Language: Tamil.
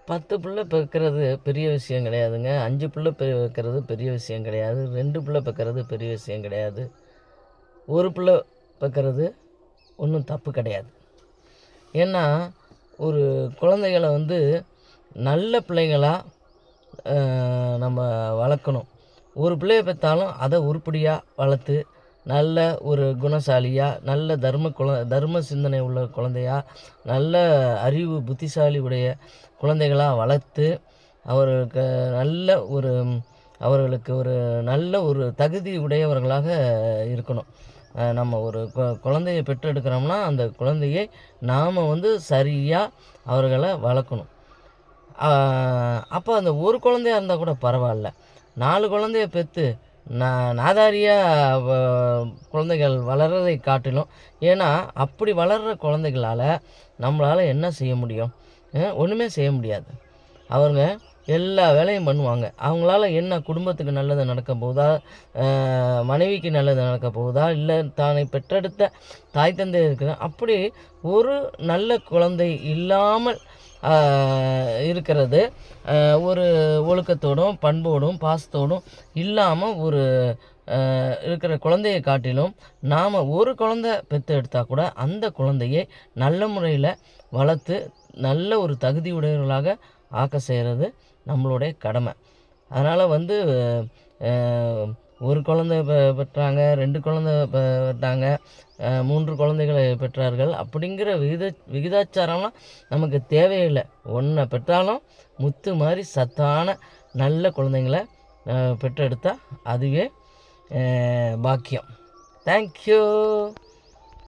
10 பிள்ளை பெக்கிறது பெரிய விஷயம் கிடையாதுங்க. 5 பிள்ளை பெக்கிறது பெரிய விஷயம் கிடையாது. 2 பிள்ளை பெக்கிறது பெரிய விஷயம் கிடையாது. 1 பிள்ளை பெக்கிறது ஒன்றும் தப்பு கிடையாது. ஏன்னா ஒரு குழந்தைகளை வந்து நல்ல பிள்ளைங்களா நம்ம வளர்க்கணும். ஒரு பிள்ளைய பெற்றாலும் அதை உருப்படியாக வளர்த்து நல்ல ஒரு குணசாலியாக, நல்ல தர்ம சிந்தனை உள்ள குழந்தையா, நல்ல அறிவு புத்திசாலி உடைய குழந்தைகளாக வளர்த்து அவர்களுக்கு நல்ல ஒரு தகுதி உடையவர்களாக இருக்கணும். நம்ம ஒரு குழந்தையை பெற்றெடுக்கிறோம்னா அந்த குழந்தையை நாம் வந்து சரியாக அவர்களை வளர்க்கணும். அப்போ அந்த ஒரு குழந்தையா இருந்தால் கூட பரவாயில்ல. 4 குழந்தைய பெற்று நாதாரியாக குழந்தைகள் வளர்கிறதை காட்டிலும், ஏன்னா அப்படி வளர்கிற குழந்தைகளால் நம்மளால் என்ன செய்ய முடியும்? ஒன்றுமே செய்ய முடியாது. அவங்க எல்லா வேலையும் பண்ணுவாங்க. அவங்களால என்ன குடும்பத்துக்கு நல்லது நடக்க போகுதா, மனைவிக்கு நல்லது நடக்க போகுதா, இல்லை தானை பெற்றெடுத்த தாய் தந்தை இருக்கிற அப்படி ஒரு நல்ல குழந்தை இல்லாமல் இருக்கிறது ஒரு ஒழுக்கத்தோடும் பண்போடும் பாசத்தோடும் இல்லாமல் ஒரு இருக்கிற குழந்தையை காட்டிலும் நாம் ஒரு குழந்தை பெற்று எடுத்தால் கூட அந்த குழந்தையை நல்ல முறையில் வளர்த்து நல்ல ஒரு தகுதி உடையவர்களாக ஆக்க செய்கிறது நம்மளுடைய கடமை. அதனால் வந்து ஒரு குழந்தை பெற்றாங்க, 2 குழந்தை பெற்றாங்க, 3 குழந்தைகளை பெற்றார்கள் அப்படிங்கிற விகிதாச்சாரம்லாம் நமக்கு தேவையில்லை. ஒன்றை பெற்றாலும் முத்து மாதிரி சத்தான நல்ல குழந்தைங்கள பெற்றெடுத்தால் அதுவே பாக்கியம். தேங்க்யூ.